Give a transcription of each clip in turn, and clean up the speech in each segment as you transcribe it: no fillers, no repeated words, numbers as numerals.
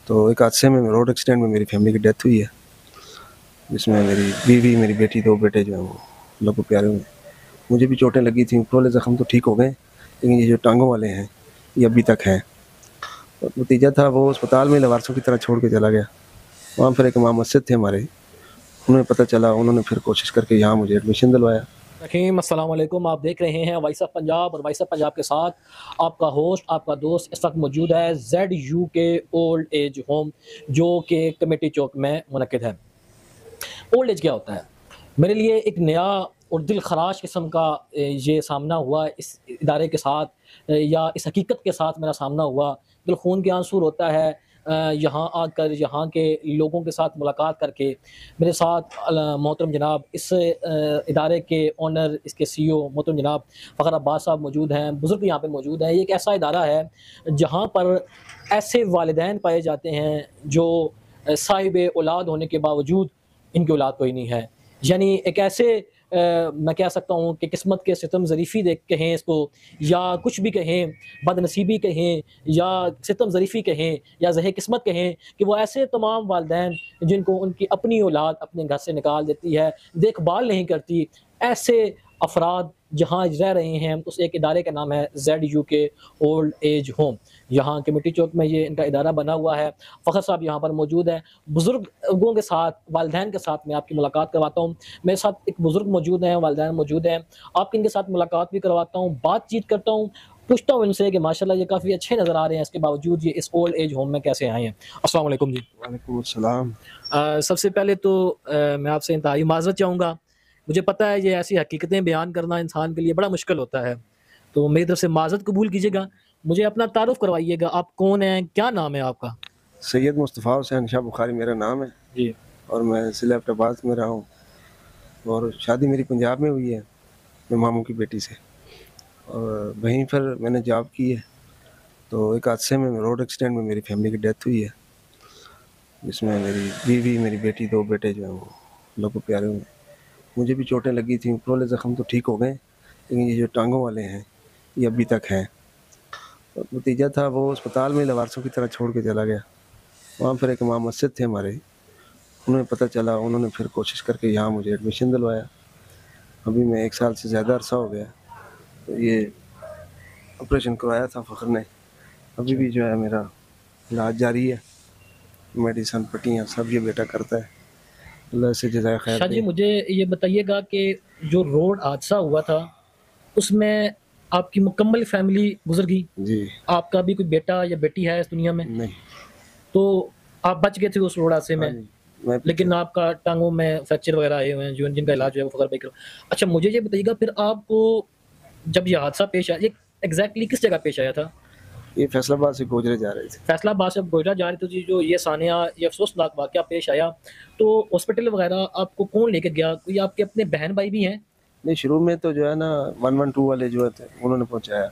तो एक हादसे में रोड एक्सीडेंट में मेरी फैमिली की डेथ हुई है, जिसमें मेरी बीवी, मेरी बेटी, 2 बेटे जो हैं वो अल्लाह को प्यारे हुए। मुझे भी चोटें लगी थी, ऊपर वाले ज़ख्म तो ठीक हो गए, लेकिन ये जो टाँगों वाले हैं, ये अभी तक हैं। और नतीजा था वो अस्पताल में लवारसों की तरह छोड़ के चला गया। वहाँ फिर एक इमाम मस्जिद थे हमारे, उन्हें पता चला, उन्होंने फिर कोशिश करके यहाँ मुझे एडमिशन दिलवाया। रहीम अस्सलाम वालेकुम। आप देख रहे हैं वॉइस ऑफ पंजाब और वॉइस ऑफ पंजाब के साथ आपका होस्ट आपका दोस्त इस वक्त मौजूद है ZUK ओल्ड एज होम, जो कि कमेटी चौक में मुनक्किद है। ओल्ड एज क्या होता है? मेरे लिए एक नया और दिल खराश किस्म का ये सामना हुआ इस इदारे के साथ, या इस हकीकत के साथ मेरा सामना हुआ। दिल खून के आंसू होता है यहाँ आकर, यहाँ के लोगों के साथ मुलाकात करके। मेरे साथ मोहतरम जनाब इस इदारे के ओनर, इसके CEO मोहतरम जनाब फ़खर अब्बास साहब मौजूद हैं, बुज़ुर्ग यहाँ पे मौजूद हैं। ये एक ऐसा इदारा है जहाँ पर ऐसे वालिदैन पाए जाते हैं जो साहिब औलाद होने के बावजूद इनकी औलाद कोई नहीं है। यानी एक ऐसे मैं कह सकता हूँ कि किस्मत के सितम ज़रीफ़ी देख कहें इसको, या कुछ भी कहें, बदनसीबी कहें, या सितम ज़रीफ़ी कहें, या ज़हे किस्मत कहें, कि वो ऐसे तमाम वालिदैन जिनको उनकी अपनी औलाद अपने घर से निकाल देती है, देखभाल नहीं करती, ऐसे अफराद जहाँ रह रहे हैं, उस एक इदारे का नाम है ZUK ओल्ड एज होम। यहाँ कमेटी चौक में ये इनका इदारा बना हुआ है। फ़खर साहब यहाँ पर मौजूद हैं। बुज़ुर्गों के साथ, वालिदैन के साथ मैं आपकी मुलाकात करवाता हूँ। मेरे साथ एक बुज़ुर्ग मौजूद हैं, वालिदैन मौजूद हैं। आपकी इनके साथ मुलाकात भी करवाता हूँ, बातचीत करता हूँ, पूछता हूँ इनसे कि माशाल्लाह ये काफ़ी अच्छे नज़र आ रहे हैं, इसके बावजूद ये इस ओल्ड एज होम में कैसे आए हैं। अस्सलाम वालेकुम जी। वालेकुम अस्सलाम। सबसे पहले तो मैं आपसे इंतहाई माज़रत चाहूँगा। मुझे पता है ये ऐसी हकीकतें बयान करना इंसान के लिए बड़ा मुश्किल होता है, तो मेरी तरफ से माज़रत कबूल कीजिएगा। मुझे अपना तारुफ़ करवाइएगा, आप कौन हैं? क्या नाम है आपका? सैयद मुस्तफ़ा हुसैन शाह बुखारी मेरा नाम है, जी। और मैं ज़िला एबटाबाद में रहा हूँ, और शादी मेरी पंजाब में हुई है, मेरे मामू की बेटी से, और वहीं पर मैंने जॉब की है। तो एक हादसे में रोड एक्सीडेंट में मेरी फैमिली की डेथ हुई है, जिसमें मेरी बीवी, मेरी बेटी, 2 बेटे जो हैं वो अल्लाह को प्यारे हुए। मुझे भी चोटें लगी थी, ऊपर वाले ज़ख्म तो ठीक हो गए, लेकिन ये जो टाँगों वाले हैं, ये अभी तक हैं। और नतीजा था वो अस्पताल में लवारसों की तरह छोड़ के चला गया। वहाँ फिर एक इमाम मस्जिद थे हमारे, उन्हें पता चला, उन्होंने फिर कोशिश करके यहाँ मुझे एडमिशन दिलवाया। अभी मैं 1 साल से ज़्यादा अरसा हो गया, तो ये ऑपरेशन करवाया था फ़खर ने। अभी भी जो है मेरा इलाज जारी है, मेडिसिन, पट्टियाँ सब ये बेटा करता है। अल्लाह से जज़ाए खैर शाह दे। जी, मुझे ये बताइएगा कि जो रोड हादसा हुआ था, उसमें आपकी मुकम्मल फैमिली गुज़र गई? जी। आपका भी कोई बेटा या बेटी है इस दुनिया में? नहीं। तो आप बच गए थे उस रोड हादसे हाँ में, जी, मैं पीछे। लेकिन आपका टाँगों में फ्रैक्चर वगैरह आए हुए हैं, जो जिनका जी। इलाज जो है वो फ़खर भाई करो। अच्छा, मुझे ये बताइएगा फिर आपको जब ये हादसा पेश आया, ये एग्ज़ैक्टली किस जगह पेश आया था? ये फैसलाबाद से गोजरे जा रहे थे। फैसलाबाद से आप गोइठा जा रहे थे जी, जो ये सानिया, ये अफ़सोसनाक वाक़या पेश आया, तो हॉस्पिटल वगैरह आपको कौन लेके गया? कोई आपके अपने बहन-भाई भी हैं? नहीं, शुरू में तो जो है ना 112 वाले जो थे उन्होंने पहुँचाया।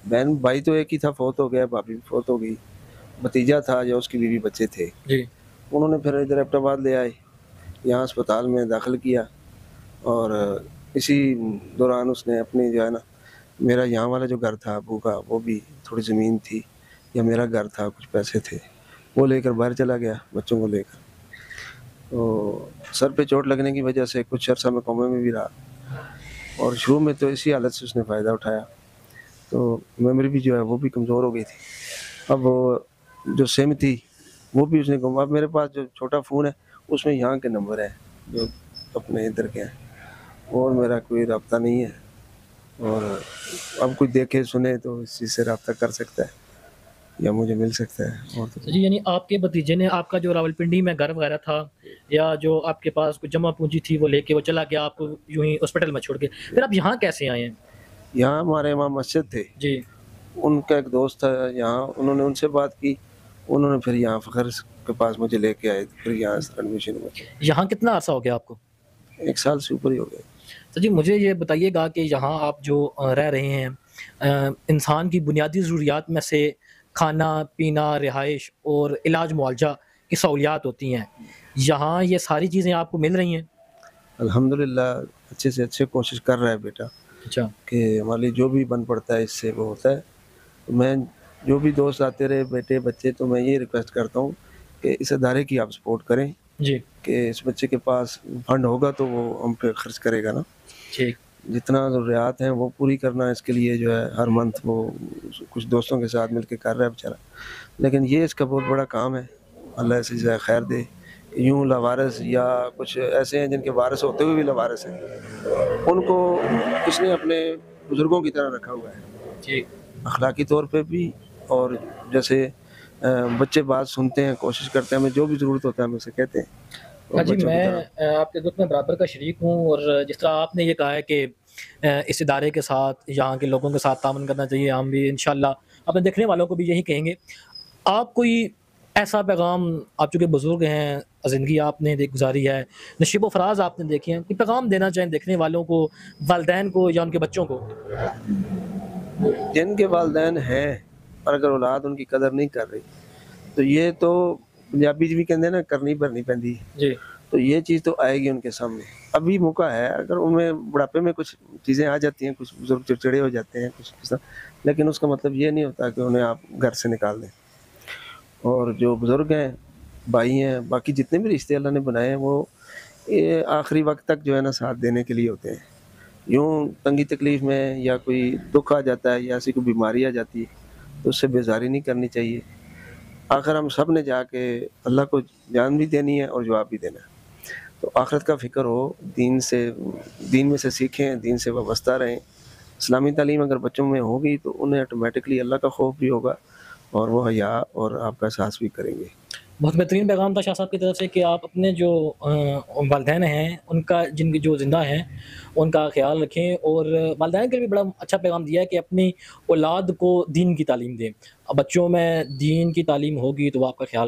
बहन भाई तो एक ही था, फ़ौत हो गया, भाभी भी फ़ौत हो गई। भतीजा था जो, उसकी बीवी बच्चे थे। जी। उन्होंने फिर इधर एबटाबाद ले आए, यहाँ अस्पताल में दाखिल किया, और इसी दौरान उसने अपनी जो है ना, मेरा यहाँ वाला जो घर था अब्बू का, वो भी थोड़ी ज़मीन थी, या मेरा घर था, कुछ पैसे थे, वो लेकर बाहर चला गया बच्चों को लेकर। तो सर पे चोट लगने की वजह से कुछ अर्सा मैं कोमे में भी रहा, और शुरू में तो इसी हालत से उसने फ़ायदा उठाया, तो मेमोरी भी जो है वो भी कमज़ोर हो गई थी। अब वो जो सिम थी वो भी उसने गुम, अब मेरे पास जो छोटा फ़ोन है उसमें यहाँ के नंबर हैं जो अपने इधर के हैं, और मेरा कोई राब्ता नहीं है, और अब कोई देखे सुने तो इस चीज़ से राब्ता कर सकता है या मुझे मिल सकता है, और तो जी, यानी आपके भतीजे ने आपका जो रावलपिंडी में घर वगैरह था, या जो आपके पास कुछ जमा पूँजी थी वो लेके वो चला गया, आपको यूँ ही हॉस्पिटल में छोड़ के। फिर आप यहाँ कैसे आए हैं? यहाँ हमारे इमाम मस्जिद थे, जी। उनका एक दोस्त था यहाँ, उन्होंने उनसे बात की, उन्होंने फिर यहाँ फ़खर के पास मुझे लेके आए, फिर यहाँ एडमिशन हुआ। यहाँ कितना अरसा हो गया आपको? 1 साल से ऊपर ही हो गया। तो जी, मुझे ये बताइएगा कि यहाँ आप जो रह रहे हैं, इंसान की बुनियादी ज़रूरियात में से खाना-पीना, रिहाइश और इलाज मुआवजा की सहूलियात होती हैं। यहाँ ये सारी चीज़ें आपको मिल रही हैं? अल्हम्दुलिल्लाह अच्छे से अच्छे कोशिश कर रहा है बेटा, अच्छा। कि हमारे लिए जो भी बन पड़ता है इससे वो होता है। तो मैं जो भी दोस्त आते रहे, बेटे, बच्चे, तो मैं ये रिक्वेस्ट करता हूँ कि इस अदारे की आप सपोर्ट करें जी, कि इस बच्चे के पास फंड होगा तो वो हम पे खर्च करेगा ना। ठीक। जितना ज़रूरियात हैं वो पूरी करना इसके लिए जो है हर मंथ वो कुछ दोस्तों के साथ मिलके कर रहा है बेचारा। लेकिन ये इसका बहुत बड़ा काम है, अल्लाह इसे जज़ाए खैर दे। यूँ लावारिस या कुछ ऐसे हैं जिनके वारिस होते हुए भी लावारिस हैं, उनको इसने अपने बुज़ुर्गों की तरह रखा हुआ है, ठीक। अखलाकी तौर पे भी। और जैसे बच्चे बात सुनते हैं, कोशिश करते हैं, हमें जो भी ज़रूरत होता है हम उसे कहते हैं, तो हाँ जी, बच्चों की मैं तरह। आपके दुःख में बराबर का शरीक हूँ और जिस तरह आपने ये कहा है कि इस इदारे के साथ, यहाँ के लोगों के साथ ताउन करना चाहिए, हम भी इंशाअल्लाह अपने देखने वालों को भी यही कहेंगे। आप कोई ऐसा पैगाम, आप चूँकि बुज़ुर्ग हैं, ज़िंदगी आपने गुज़ारी है, नशीब-ओ-फ़राज़ आपने देखे हैं, कोई पैगाम देना चाहें देखने वालों को, वालिदैन को या उनके बच्चों को? जिनके वालिदैन हैं और अगर औलाद उनकी कदर नहीं कर रही, तो ये तो पंजाबी च भी कहते हैं ना, करनी भरनी पैंदी है। जी, तो ये चीज़ तो आएगी उनके सामने। अभी मौका है, अगर उनमें बुढ़ापे में कुछ चीज़ें आ जाती हैं, कुछ बुज़ुर्ग चिड़चिड़े हो जाते हैं, कुछ ऐसा, लेकिन उसका मतलब ये नहीं होता कि उन्हें आप घर से निकाल दें। और जो बुज़ुर्ग हैं, भाई हैं, बाकी जितने भी रिश्ते अल्लाह ने बनाए हैं, वो ये आखिरी वक़्त तक जो है ना साथ देने के लिए होते हैं। यूँ तंगी तकलीफ़ में या कोई दुःख आ जाता है या ऐसी कोई बीमारी आ जाती है, तो उससे बेज़ारी नहीं करनी चाहिए। आखिर हम सब ने जाके अल्लाह को जान भी देनी है और जवाब भी देना है। तो आखिरत का फ़िक्र हो, दीन में से सीखें, दीन से वाबस्ता रहें। इस्लामी तालीम अगर बच्चों में होगी तो उन्हें ऑटोमेटिकली अल्लाह का खौफ भी होगा और वो हया और आपका एहसास भी करेंगे। बहुत बेहतरीन पैगाम था शाह साहब की तरफ से कि आप अपने जो वालिदैन हैं, उनका जिनकी जो ज़िंदा हैं, उनका ख़्याल रखें और वालिदैन के लिए भी बड़ा अच्छा पैगाम दिया है कि अपनी औलाद को दीन की तालीम दें। बच्चों में दीन की तालीम होगी तो वो आपका ख़्याल